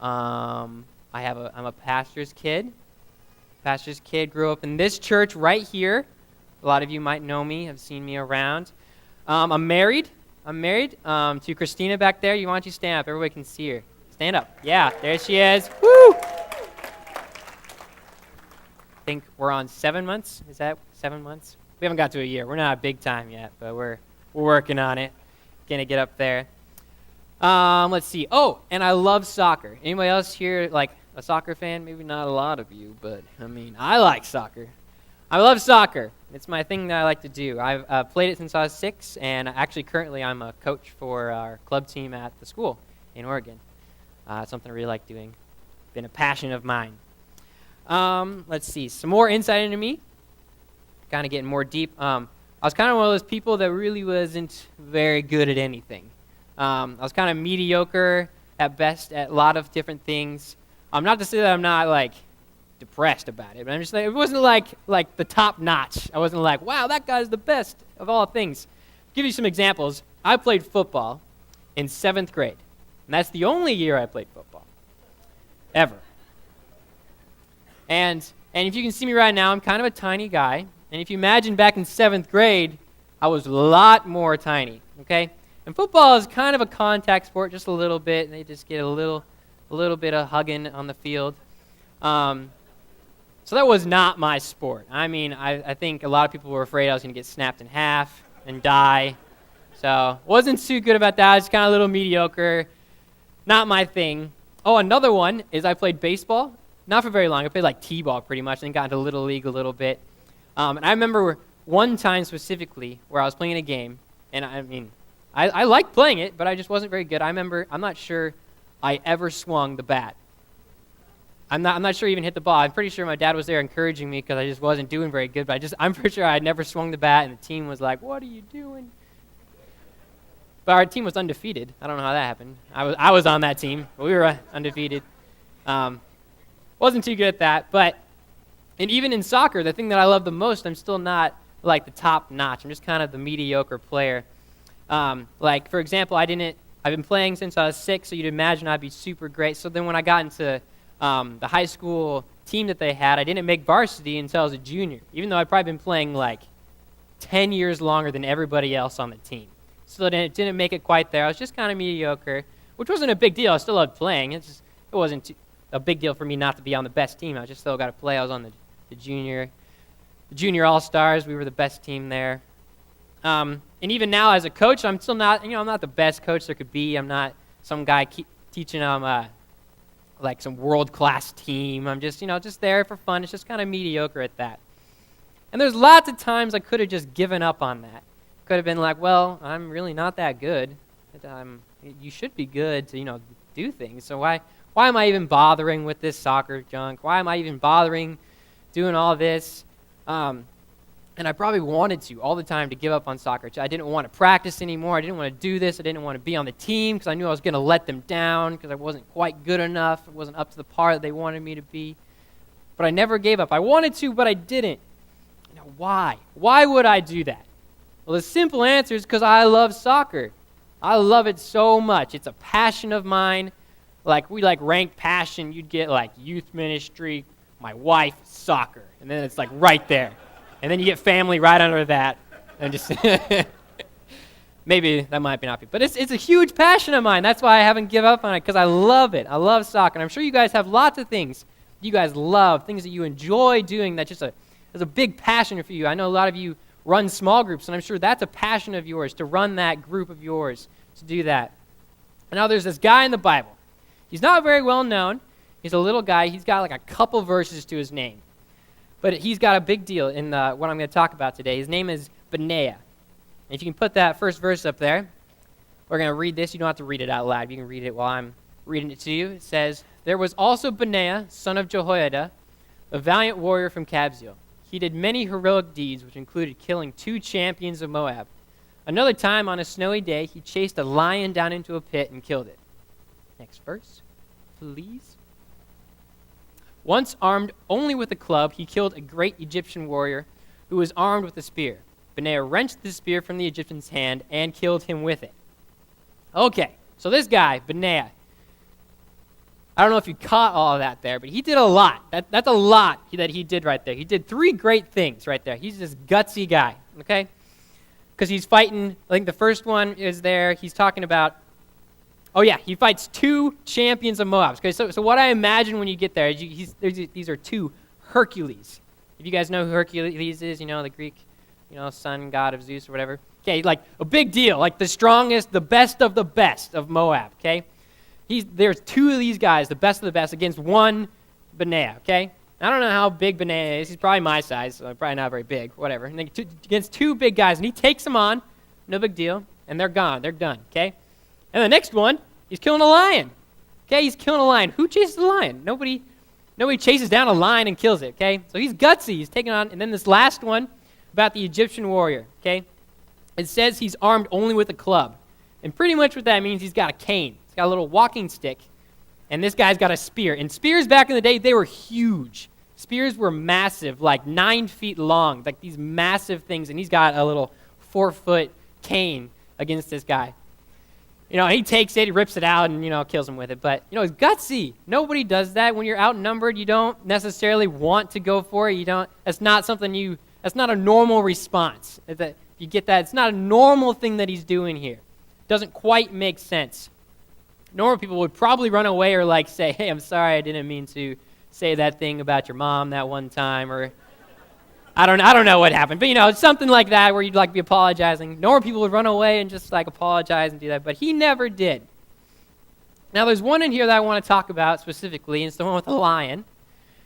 I'm a pastor's kid. Pastor's kid, grew up in this church right here. A lot of you might know me, have seen me around. I'm married. To Christina back there. Why don't you stand up? Everybody can see her. Stand up. Yeah, there she is. Woo! I think we're on 7 months. Is that 7 months? We haven't got to a year. We're not big time yet, but we're working on it. Gonna get up there. Let's see. Oh, and I love soccer. Anybody else here like a soccer fan? Maybe not a lot of you, but I mean, I like soccer. I love soccer. It's my thing that I like to do. I've played it since I was 6, and actually currently I'm a coach for our club team at the school in Oregon. It's something I really like doing. Been a passion of mine. Let's see. Some more insight into me. Kind of getting more deep. I was kind of one of those people that really wasn't very good at anything. I was kind of mediocre at best at a lot of different things. Not to say that I'm not like depressed about it, but I'm just like, it wasn't like the top notch. I wasn't like, wow, that guy's the best of all things. Give you some examples. I played football in 7th grade, and that's the only year I played football ever. And if you can see me right now, I'm kind of a tiny guy. And if you imagine back in 7th grade, I was a lot more tiny, okay? And football is kind of a contact sport, just a little bit, and they just get a little bit of hugging on the field. So that was not my sport. I mean, I think a lot of people were afraid I was going to get snapped in half and die. So wasn't too good about that. I was kind of a little mediocre. Not my thing. Oh, another one is I played baseball. Not for very long. I played like t-ball pretty much, and got into Little League a little bit. And I remember one time specifically where I was playing a game, and I mean, I liked playing it, but I just wasn't very good. I'm not sure I ever swung the bat. I'm not sure I even hit the ball. I'm pretty sure my dad was there encouraging me because I just wasn't doing very good, but I'm pretty sure I had never swung the bat, and the team was like, what are you doing? But our team was undefeated. I don't know how that happened. I was on that team, but we were undefeated. Wasn't too good at that, and even in soccer, the thing that I love the most, I'm still not like the top notch. I'm just kind of the mediocre player. Like, for example, I've been playing since I was 6, so you'd imagine I'd be super great. So then when I got into the high school team that they had, I didn't make varsity until I was a junior, even though I'd probably been playing like 10 years longer than everybody else on the team. So it didn't make it quite there. I was just kind of mediocre, which wasn't a big deal. I still loved playing. It wasn't a big deal for me not to be on the best team. I just still got to play. I was on the junior all-stars. We were the best team there. And even now as a coach, I'm still not, I'm not the best coach there could be. I'm not some guy teaching them like some world-class team. I'm just, just there for fun. It's just kind of mediocre at that. And there's lots of times I could have just given up on that. Could have been like, well, I'm really not that good. You should be good to, do things. So why am I even bothering with this soccer junk? Why am I even bothering doing all this? And I probably wanted to all the time to give up on soccer. I didn't want to practice anymore. I didn't want to do this. I didn't want to be on the team because I knew I was going to let them down because I wasn't quite good enough. I wasn't up to the par that they wanted me to be. But I never gave up. I wanted to, but I didn't. Now, why? Why would I do that? Well, the simple answer is because I love soccer. I love it so much. It's a passion of mine. Like, we rank passion. You'd get like youth ministry, my wife, soccer. And then it's like right there. And then you get family right under that. And just maybe that might not be. But it's a huge passion of mine. That's why I haven't given up on it, because I love it. I love soccer. And I'm sure you guys have lots of things you guys love, things that you enjoy doing that's just a big passion for you. I know a lot of you run small groups, and I'm sure that's a passion of yours, to run that group of yours, to do that. And now there's this guy in the Bible. He's not very well known. He's a little guy. He's got like a couple verses to his name. But he's got a big deal in what I'm going to talk about today. His name is Benaiah. And if you can put that first verse up there, we're going to read this. You don't have to read it out loud. You can read it while I'm reading it to you. It says, "There was also Benaiah, son of Jehoiada, a valiant warrior from Kabzeel. He did many heroic deeds, which included killing 2 champions of Moab. Another time, on a snowy day, he chased a lion down into a pit and killed it." Next verse, please. "Once armed only with a club, he killed a great Egyptian warrior who was armed with a spear. Benaiah wrenched the spear from the Egyptian's hand and killed him with it." Okay, so this guy, Benaiah, I don't know if you caught all of that there, but he did a lot. That's a lot that he did right there. He did 3 great things right there. He's this gutsy guy, okay? Because he's fighting, I think the first one is there. He's talking about, he fights 2 champions of Moab. Okay, so what I imagine when you get there is these are 2 Hercules. If you guys know who Hercules is, the Greek, son god of Zeus or whatever. Okay, like a big deal, like the strongest, the best of Moab, okay? There's 2 of these guys, the best of the best, against one Benaiah, okay? I don't know how big Benaiah is. He's probably my size, so probably not very big, whatever. And against 2 big guys, and he takes them on, no big deal, and they're gone. They're done, okay? And the next one, he's killing a lion. Okay, he's killing a lion. Who chases a lion? Nobody chases down a lion and kills it, okay? So he's gutsy. He's taking on, and then this last one about the Egyptian warrior, okay? It says he's armed only with a club. And pretty much what that means, he's got a cane. He's got a little walking stick, and this guy's got a spear. And spears back in the day, they were huge. Spears were massive, like 9 feet long, like these massive things, and he's got a little 4-foot cane against this guy. He takes it, he rips it out, and, kills him with it. But, it's gutsy. Nobody does that. When you're outnumbered, you don't necessarily want to go for it. That's not a normal response. If you get that, it's not a normal thing that he's doing here. It doesn't quite make sense. Normal people would probably run away or say, hey, I'm sorry, I didn't mean to say that thing about your mom that one time, or I don't know what happened, but something like that where you'd be apologizing. Normal people would run away and just apologize and do that, but he never did. Now there's one in here that I want to talk about specifically, and it's the one with the lion.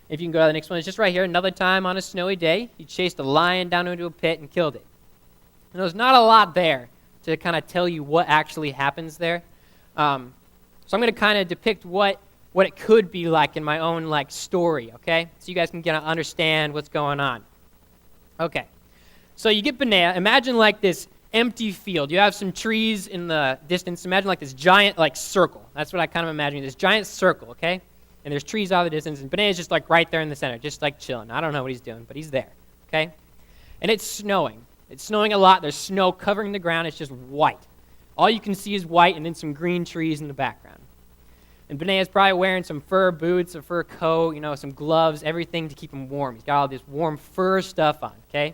If you can go to the next one, it's just right here. Another time on a snowy day, he chased a lion down into a pit and killed it. And there's not a lot there to kind of tell you what actually happens there. So I'm going to kind of depict what it could be like in my own story, okay? So you guys can kind of understand what's going on. Okay, so you get Benaiah. Imagine this empty field. You have some trees in the distance. Imagine this giant circle. That's what I kind of imagine, this giant circle, okay? And there's trees out of the distance, and Benaiah's just right there in the center, just chilling. I don't know what he's doing, but he's there, okay? And it's snowing. It's snowing a lot. There's snow covering the ground. It's just white. All you can see is white and then some green trees in the background. And Benaiah's probably wearing some fur boots, a fur coat, some gloves, everything to keep him warm. He's got all this warm fur stuff on, okay?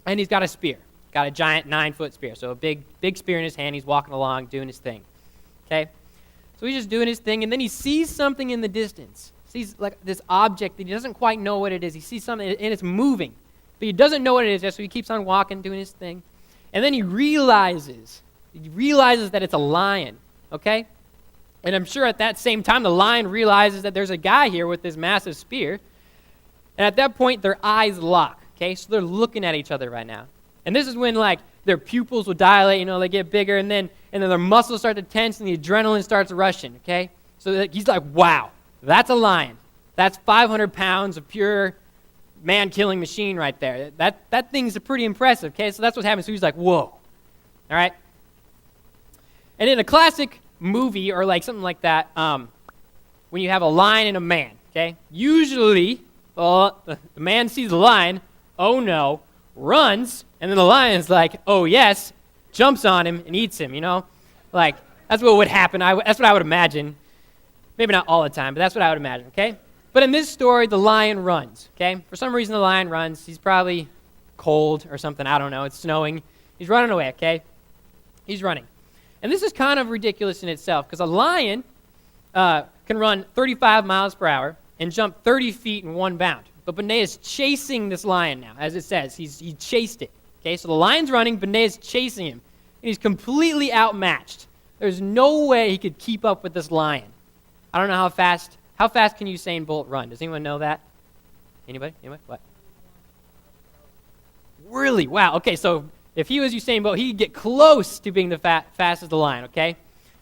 And he's got a spear. Got a giant 9-foot spear. So a big spear in his hand. He's walking along, doing his thing, okay? So he's just doing his thing, and then he sees something in the distance. Sees this object that he doesn't quite know what it is. He sees something, and it's moving. But he doesn't know what it is yet, so he keeps on walking, doing his thing. And then he realizes that it's a lion, okay? And I'm sure at that same time, the lion realizes that there's a guy here with this massive spear. And at that point, their eyes lock, okay? So they're looking at each other right now. And this is when, their pupils will dilate, they get bigger, and then their muscles start to tense, and the adrenaline starts rushing, okay? So he's like, wow, that's a lion. That's 500 pounds of pure man-killing machine right there. That thing's pretty impressive, okay? So that's what happens. So he's like, whoa, all right? And in a classic movie or something like that, when you have a lion and a man, okay? Usually, the man sees the lion, oh no, runs, and then the lion's like, oh yes, jumps on him and eats him, that's what would happen. That's what I would imagine. Maybe not all the time, but that's what I would imagine, okay? But in this story, the lion runs, okay? For some reason, the lion runs. He's probably cold or something. I don't know. It's snowing. He's running away, okay? He's running. And this is kind of ridiculous in itself because a lion can run 35 miles per hour and jump 30 feet in one bound. But Benaiah is chasing this lion now, as it says. He chased it. Okay, so the lion's running, Benaiah is chasing him. And he's completely outmatched. There's no way he could keep up with this lion. I don't know how fast can Usain Bolt run? Does anyone know that? Anybody? What? Really? Wow. Okay, so if he was Usain Bolt, he'd get close to being the fastest of the line, okay?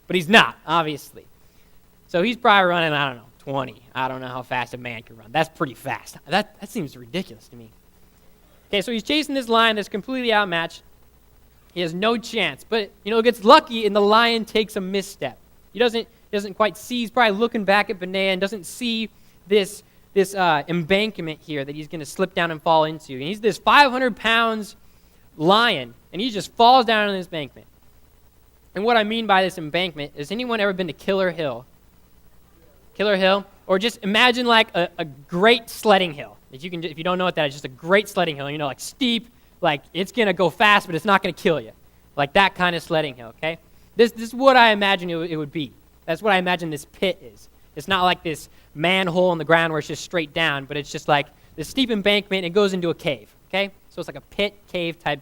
But he's not, obviously. So he's probably running, 20. I don't know how fast a man can run. That's pretty fast. That seems ridiculous to me. Okay, so he's chasing this lion that's completely outmatched. He has no chance. But, gets lucky, and the lion takes a misstep. He doesn't quite see. He's probably looking back at Benaiah and doesn't see this embankment here that he's going to slip down and fall into. And he's this 500 pounds lion, and he just falls down on this embankment. And what I mean by this embankment is, anyone ever been to Killer Hill? Killer Hill, or just imagine like a great sledding hill. If you don't know what that is, just a great sledding hill, like steep, like it's going to go fast, but it's not going to kill you. Like that kind of sledding hill, okay? This is what I imagine it would be. That's what I imagine this pit is. It's not like this manhole in the ground where it's just straight down, but it's just like this steep embankment, and it goes into a cave, okay? So it's like a pit, cave type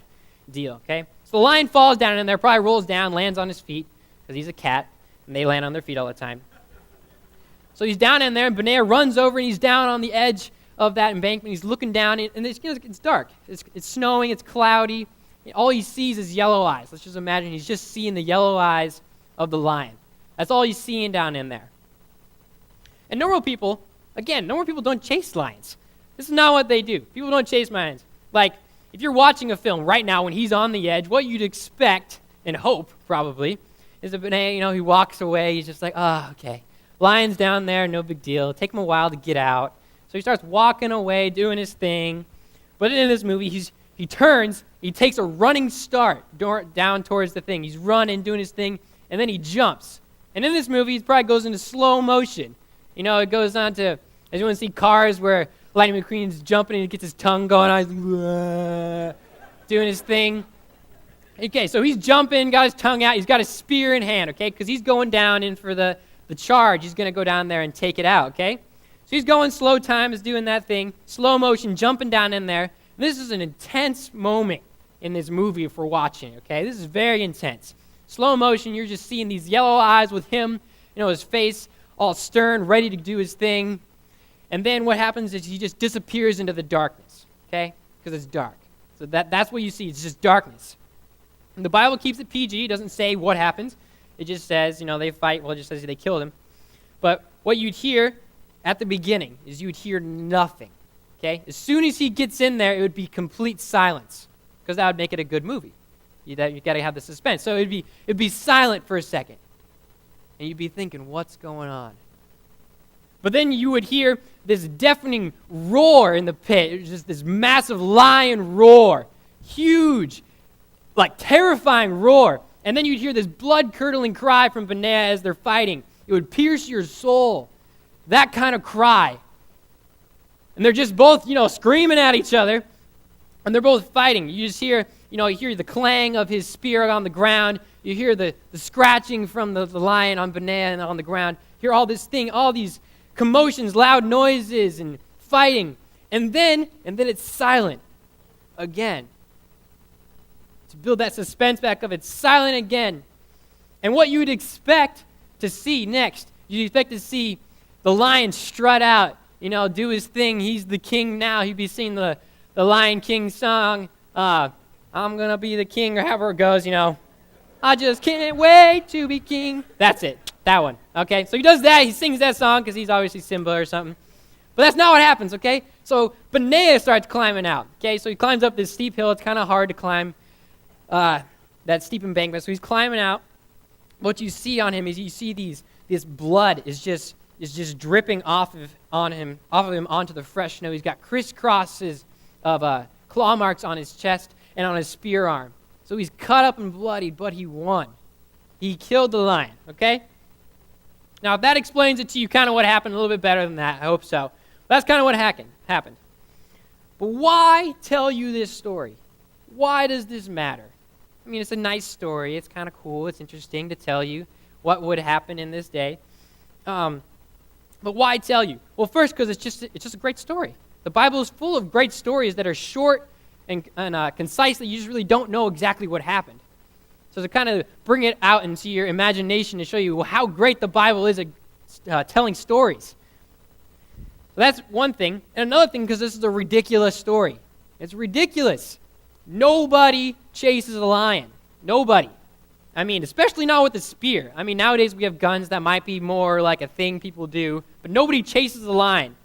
deal, okay? So the lion falls down in there, probably rolls down, lands on his feet, because he's a cat, and they land on their feet all the time. So he's down in there, and Benaiah runs over, and he's down on the edge of that embankment. He's looking down, and it's dark. It's snowing, it's cloudy. All he sees is yellow eyes. Let's just imagine he's just seeing the yellow eyes of the lion. That's all he's seeing down in there. And normal people don't chase lions. This is not what they do. People don't chase lions. Like, if you're watching a film right now when he's on the edge, what you'd expect and hope, probably, is that Benaiah, he walks away. He's just like, oh, okay. Lion's down there, no big deal. Take him a while to get out. So he starts walking away, doing his thing. But in this movie, he turns, he takes a running start down towards the thing. He's running, doing his thing, and then he jumps. And in this movie, he probably goes into slow motion. It goes on to, as you want to see cars where Lightning McQueen's jumping and he gets his tongue going on, doing his thing. Okay, so he's jumping, got his tongue out, he's got his spear in hand, okay, because he's going down in for the charge. He's going to go down there and take it out, okay? So he's going slow time, is doing that thing, slow motion, jumping down in there. This is an intense moment in this movie if we're watching, okay? This is very intense. Slow motion, you're just seeing these yellow eyes with him, his face all stern, ready to do his thing. And then what happens is he just disappears into the darkness, okay? Because it's dark. So that's what you see. It's just darkness. And the Bible keeps it PG. It doesn't say what happens. It just says, they fight. Well, it just says they killed him. But what you'd hear at the beginning is you'd hear nothing, okay? As soon as he gets in there, it would be complete silence, because that would make it a good movie. You got to have the suspense. So it'd be silent for a second. And you'd be thinking, what's going on? But then you would hear this deafening roar in the pit. It was just this massive lion roar. Huge, like terrifying roar. And then you'd hear this blood-curdling cry from Benaiah as they're fighting. It would pierce your soul. That kind of cry. And they're just both, screaming at each other. And they're both fighting. You just hear, you hear the clang of his spear on the ground. You hear the scratching from the lion on Benaiah and on the ground. You hear all these commotions, loud noises, and fighting. And then it's silent again. To build that suspense back up, it's silent again. And what you would expect to see next, you'd expect to see the lion strut out, do his thing. He's the king now. He'd be singing the Lion King song, I'm going to be the king, or however it goes, I just can't wait to be king. That's it, that one, okay? So he does that, he sings that song because he's obviously Simba or something. But that's not what happens, okay? So Benaiah starts climbing out, okay? So he climbs up this steep hill. It's kind of hard to climb that steep embankment. So he's climbing out. What you see on him is you see this blood is just dripping off of him onto the fresh snow. He's got crisscrosses of claw marks on his chest and on his spear arm. So he's cut up and bloodied, but he won. He killed the lion, okay? Now, if that explains it to you kind of what happened a little bit better than that, I hope so. That's kind of what happened. But why tell you this story? Why does this matter? I mean, it's a nice story. It's kind of cool. It's interesting to tell you what would happen in this day. But why tell you? Well, first, because it's just a great story. The Bible is full of great stories that are short and concise that you just really don't know exactly what happened. So to kind of bring it out into your imagination to show you how great the Bible is at telling stories. So that's one thing. And another thing, because this is a ridiculous story. It's ridiculous. Nobody chases a lion. Nobody. I mean, especially not with a spear. I mean, nowadays we have guns that might be more like a thing people do, but nobody chases a lion.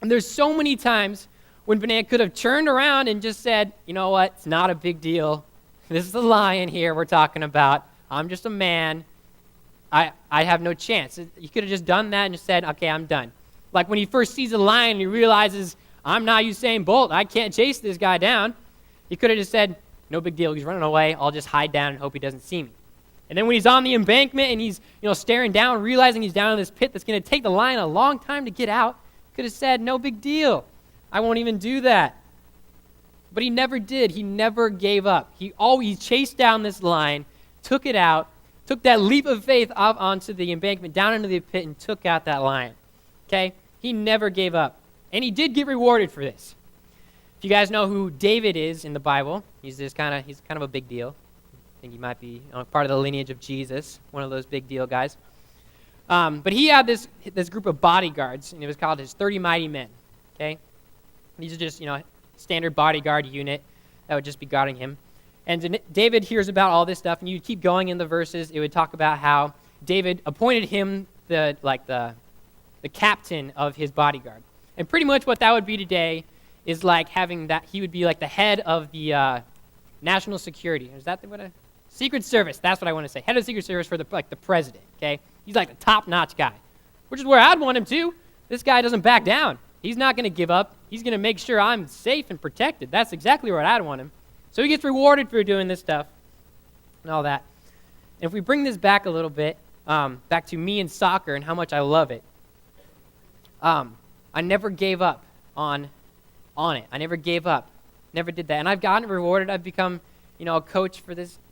And there's so many times when Benaiah could have turned around and just said, you know what, it's not a big deal. This is the lion here we're talking about. I'm just a man. I have no chance. He could have just done that and just said, okay, I'm done. Like when he first sees a lion and he realizes, I'm not Usain Bolt. I can't chase this guy down. He could have just said, no big deal. He's running away. I'll just hide down and hope he doesn't see me. And then when he's on the embankment and he's staring down, realizing he's down in this pit that's going to take the lion a long time to get out, could have said, no big deal. I won't even do that. But he never did. He never gave up. He always chased down this lion, took it out, took that leap of faith up onto the embankment, down into the pit, and took out that lion. Okay? He never gave up. And he did get rewarded for this. If you guys know who David is in the Bible, he's kind of a big deal. I think he might be part of the lineage of Jesus, one of those big deal guys. But he had this group of bodyguards, and it was called his 30 Mighty Men. Okay? These are just, standard bodyguard unit that would just be guarding him. And David hears about all this stuff, and you keep going in the verses, it would talk about how David appointed him the captain of his bodyguard. And pretty much what that would be today is like having that, he would be like the head of the national security. Is that what Secret Service, that's what I want to say. Head of the Secret Service for the president, okay? He's like the top-notch guy, which is where I'd want him to. This guy doesn't back down. He's not going to give up. He's going to make sure I'm safe and protected. That's exactly where I'd want him. So he gets rewarded for doing this stuff and all that. And if we bring this back a little bit, back to me and soccer and how much I love it, I never gave up on it. I never gave up. Never did that. And I've gotten rewarded. I've become a coach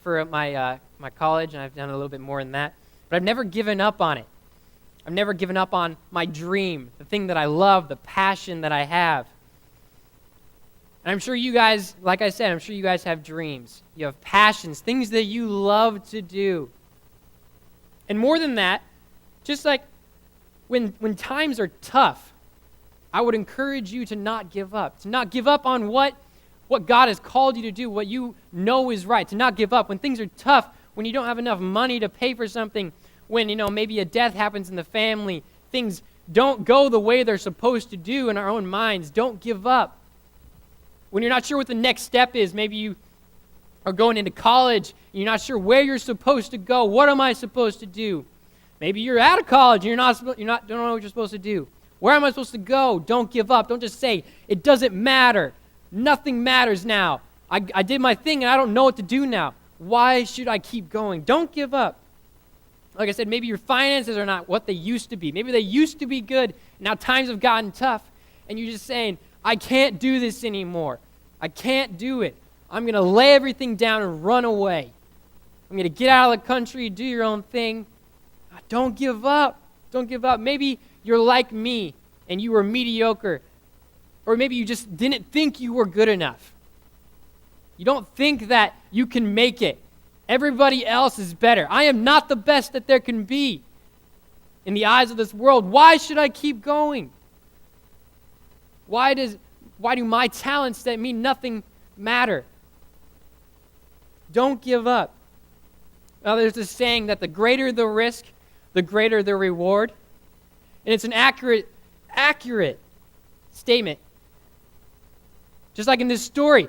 for my college, and I've done a little bit more than that. But I've never given up on it. I've never given up on my dream, the thing that I love, the passion that I have. And I'm sure you guys, like I said, I'm sure you guys have dreams. You have passions, things that you love to do. And more than that, just like when times are tough, I would encourage you to not give up. To not give up on what God has called you to do, what you know is right. To not give up when things are tough, when you don't have enough money to pay for something, when, maybe a death happens in the family, things don't go the way they're supposed to do in our own minds. Don't give up. When you're not sure what the next step is, maybe you are going into college, and you're not sure where you're supposed to go. What am I supposed to do? Maybe you're out of college, and don't know what you're supposed to do. Where am I supposed to go? Don't give up. Don't just say, it doesn't matter. Nothing matters now. I did my thing, and I don't know what to do now. Why should I keep going? Don't give up. Like I said, maybe your finances are not what they used to be. Maybe they used to be good. Now times have gotten tough, and you're just saying, I can't do this anymore. I can't do it. I'm going to lay everything down and run away. I'm going to get out of the country, do your own thing. Don't give up. Don't give up. Maybe you're like me, and you were mediocre. Or maybe you just didn't think you were good enough. You don't think that you can make it. Everybody else is better. I am not the best that there can be in the eyes of this world. Why should I keep going? Why do my talents that mean nothing matter? Don't give up. Now, there's this saying that the greater the risk, the greater the reward. And it's an accurate statement. Just like in this story,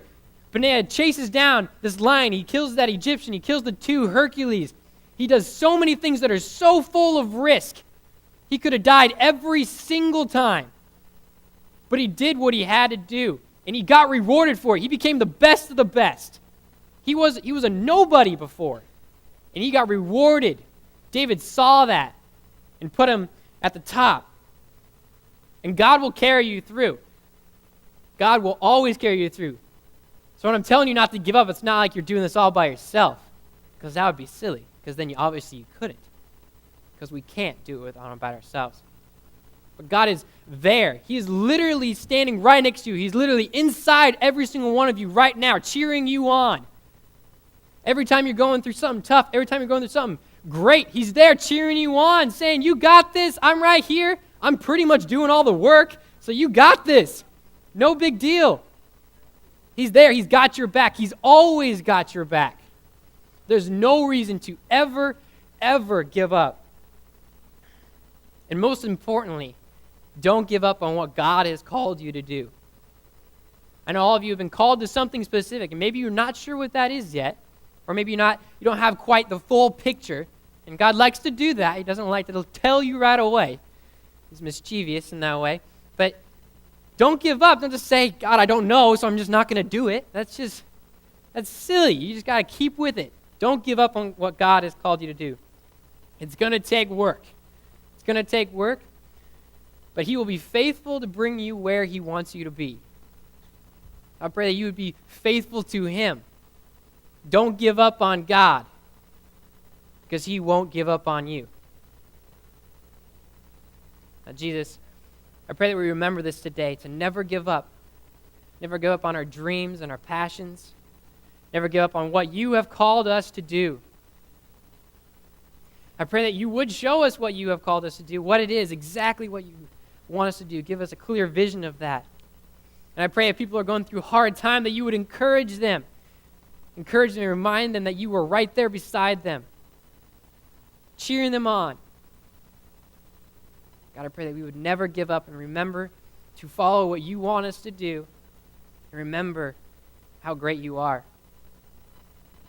Benaiah chases down this lion. He kills that Egyptian. He kills the 2 Hercules. He does so many things that are so full of risk. He could have died every single time. But he did what he had to do. And he got rewarded for it. He became the best of the best. He was a nobody before. And he got rewarded. David saw that and put him at the top. And God will carry you through. God will always carry you through. So when I'm telling you not to give up, it's not like you're doing this all by yourself, because that would be silly, because then you couldn't, because we can't do it all by ourselves. But God is there. He is literally standing right next to you. He's literally inside every single one of you right now, cheering you on. Every time you're going through something tough, every time you're going through something great, he's there cheering you on, saying, you got this. I'm right here. I'm pretty much doing all the work, so you got this. No big deal. He's there. He's got your back. He's always got your back. There's no reason to ever, ever give up. And most importantly, don't give up on what God has called you to do. I know all of you have been called to something specific, and maybe you're not sure what that is yet, or maybe you don't have quite the full picture, and God likes to do that. He doesn't like to tell you right away. He's mischievous in that way. But don't give up. Don't just say, God, I don't know, so I'm just not going to do it. That's silly. You just got to keep with it. Don't give up on what God has called you to do. It's going to take work. It's going to take work, but he will be faithful to bring you where he wants you to be. I pray that you would be faithful to him. Don't give up on God, because he won't give up on you. Now, Jesus, I pray that we remember this today, to never give up. Never give up on our dreams and our passions. Never give up on what you have called us to do. I pray that you would show us what you have called us to do, what it is, exactly what you want us to do. Give us a clear vision of that. And I pray if people are going through a hard time, that you would encourage them. Encourage them and remind them that you were right there beside them, cheering them on. God, I pray that we would never give up and remember to follow what you want us to do and remember how great you are.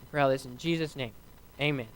I pray all this in Jesus' name. Amen.